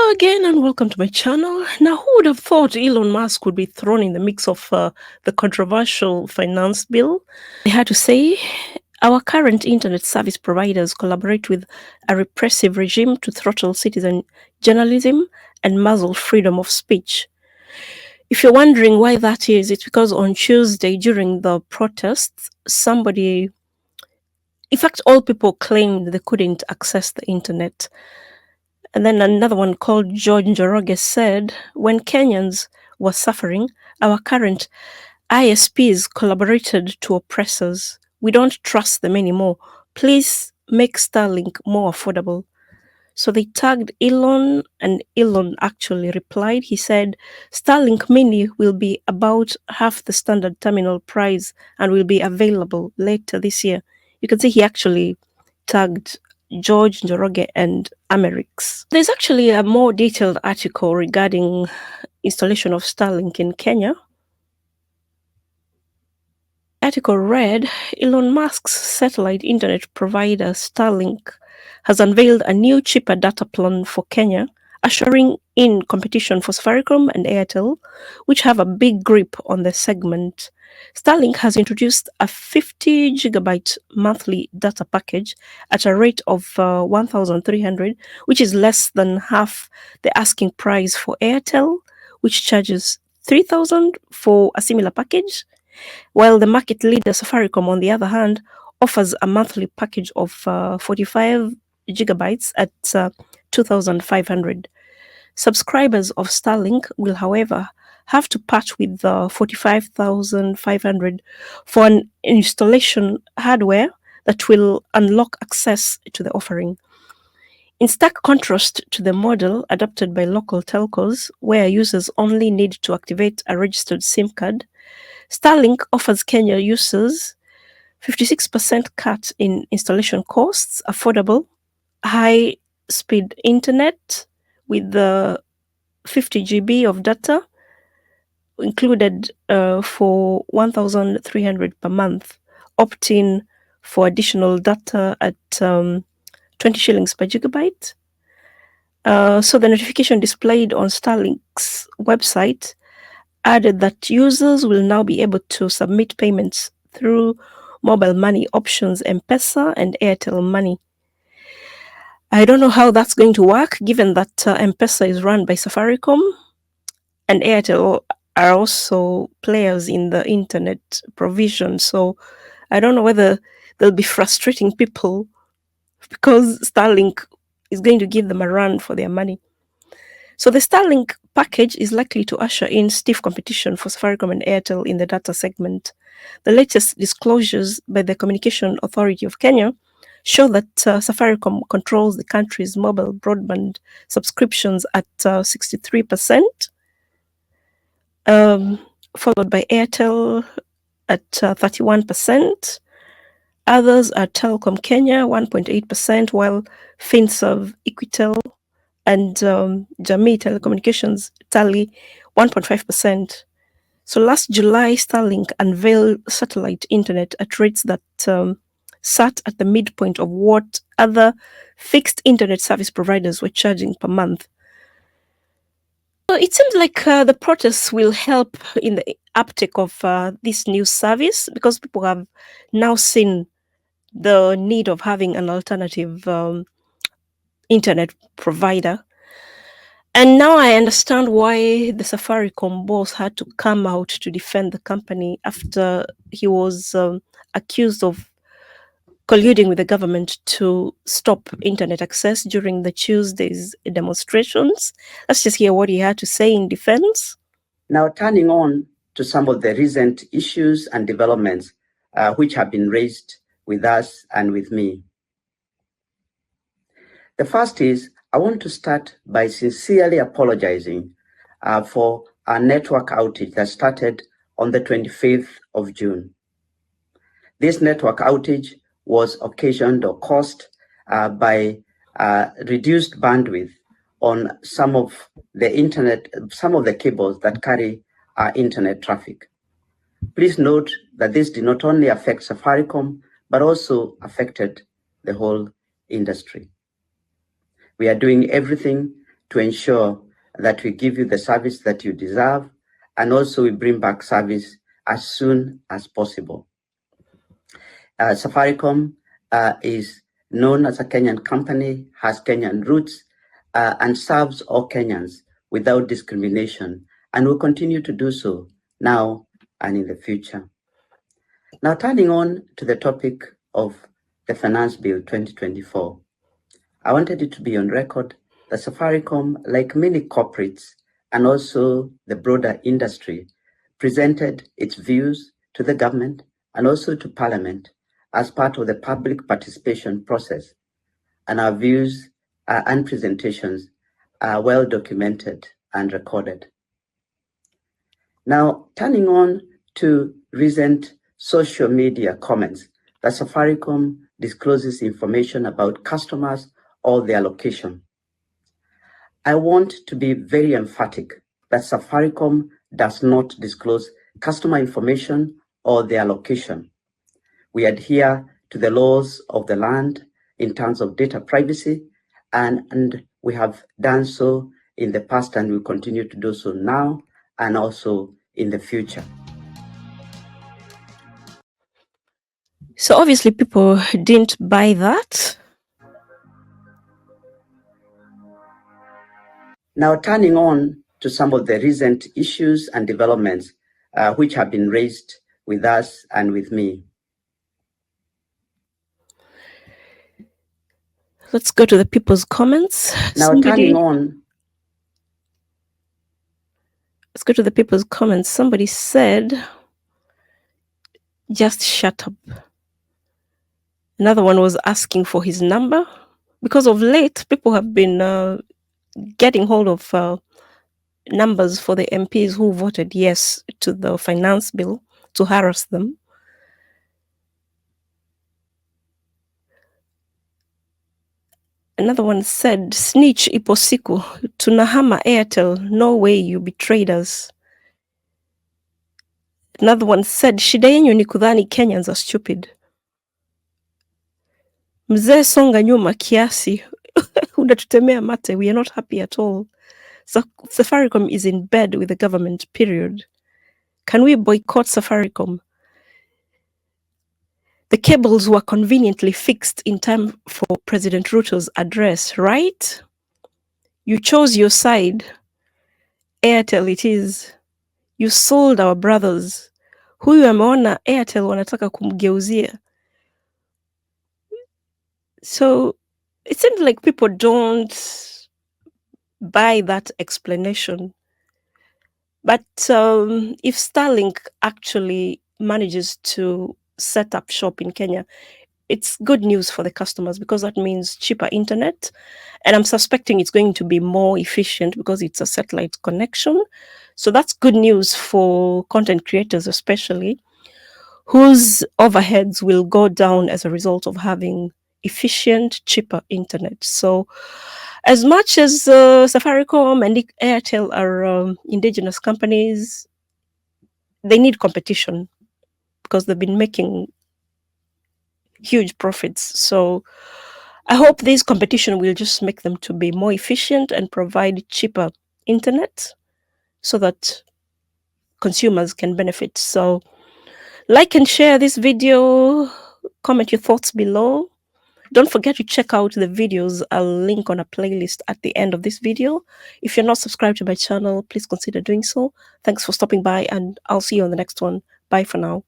Hello again and welcome to my channel. Now, who would have thought Elon Musk would be thrown in the mix of the controversial finance bill? I had to say, our current internet service providers collaborate with a repressive regime to throttle citizen journalism and muzzle freedom of speech. If you're wondering why that is, it's because on Tuesday during the protests, in fact, all people claimed they couldn't access the internet. And then another one called George Njoroge said, when Kenyans were suffering, our current ISPs collaborated to oppressors. We don't trust them anymore. Please make Starlink more affordable. So they tagged Elon, and Elon actually replied. He said, Starlink Mini will be about half the standard terminal price and will be available later this year. You can see he actually tagged George Njoroge and Amerix. There's actually a more detailed article regarding installation of Starlink in Kenya. The article read, Elon Musk's satellite internet provider Starlink has unveiled a new cheaper data plan for Kenya, ushering in competition for Safaricom and Airtel, which have a big grip on the segment. Starlink has introduced a 50 gigabyte monthly data package at a rate of 1,300, which is less than half the asking price for Airtel, which charges 3,000 for a similar package, while the market leader Safaricom, on the other hand, offers a monthly package of 45 gigabytes at 2,500. Subscribers of Starlink will, however, have to part with 45,500 for an installation hardware that will unlock access to the offering. In stark contrast to the model adopted by local telcos, where users only need to activate a registered SIM card, Starlink offers Kenya users 56% cut in installation costs, affordable, high-speed internet with the 50 GB of data included for 1,300 per month, opt-in for additional data at 20 shillings per gigabyte. So the notification displayed on Starlink's website added that users will now be able to submit payments through mobile money options M-Pesa and Airtel Money. I don't know how that's going to work, given that M-Pesa is run by Safaricom and Airtel are also players in the internet provision. So I don't know whether they'll be frustrating people because Starlink is going to give them a run for their money. So the Starlink package is likely to usher in stiff competition for Safaricom and Airtel in the data segment. The latest disclosures by the Communication Authority of Kenya show that Safaricom controls the country's mobile broadband subscriptions at 63%, followed by Airtel at 31%. Others are Telecom Kenya, 1.8%, while Finserv, Equitel, and Jamii Telecommunications tally 1.5%. So last July, Starlink unveiled satellite internet at rates that sat at the midpoint of what other fixed internet service providers were charging per month. So it seems like the protests will help in the uptake of this new service because people have now seen the need of having an alternative internet provider. And now I understand why the Safaricom boss had to come out to defend the company after he was accused of colluding with the government to stop internet access during the Tuesday's demonstrations. Let's just hear what he had to say in defense. Now, turning on to some of the recent issues and developments which have been raised with us and with me. The first is, I want to start by sincerely apologizing for our network outage that started on the 25th of June. This network outage was occasioned or caused by reduced bandwidth on some of the cables that carry our internet traffic. Please note that this did not only affect Safaricom, but also affected the whole industry. We are doing everything to ensure that we give you the service that you deserve, and also we bring back service as soon as possible. Safaricom is known as a Kenyan company, has Kenyan roots, and serves all Kenyans without discrimination, and will continue to do so now and in the future. Now, turning on to the topic of the Finance Bill 2024, I wanted it to be on record that Safaricom, like many corporates and also the broader industry, presented its views to the government and also to Parliament as part of the public participation process, and our views and presentations are well documented and recorded. Now, turning on to recent social media comments that Safaricom discloses information about customers or their location. I want to be very emphatic that Safaricom does not disclose customer information or their location. We adhere to the laws of the land in terms of data privacy, and we have done so in the past and will continue to do so now and also in the future. So obviously people didn't buy that. Now, turning on to some of the recent issues and developments which have been raised with us and with me. Let's go to the people's comments. Now, turning on. Let's go to the people's comments. Somebody said, just shut up. Another one was asking for his number. Because of late, people have been getting hold of numbers for the MPs who voted yes to the finance bill to harass them. Another one said, snitch ipo siku, tunahama Airtel, no way, you betrayed us. Another one said, shida yenyu ni kudhani Kenyans are stupid. Mzee songa nyuma kiasi, unatutemea mate, we are not happy at all. So Safaricom is in bed with the government, period. Can we boycott Safaricom? The cables were conveniently fixed in time for President Ruto's address, right? You chose your side. Airtel it is. You sold our brothers. Huyu ameona Airtel wanataka kumgeuzia. So it seems like people don't buy that explanation. But if Starlink actually manages to set up shop in Kenya, it's good news for the customers because that means cheaper internet. And I'm suspecting it's going to be more efficient because it's a satellite connection. So that's good news for content creators, especially, whose overheads will go down as a result of having efficient, cheaper internet. So as much as Safaricom and Airtel are indigenous companies, they need competition because they've been making huge profits. So I hope this competition will just make them to be more efficient and provide cheaper internet so that consumers can benefit. So like and share this video, comment your thoughts below. Don't forget to check out the videos. I'll link on a playlist at the end of this video. If you're not subscribed to my channel, please consider doing so. Thanks for stopping by, and I'll see you on the next one. Bye for now.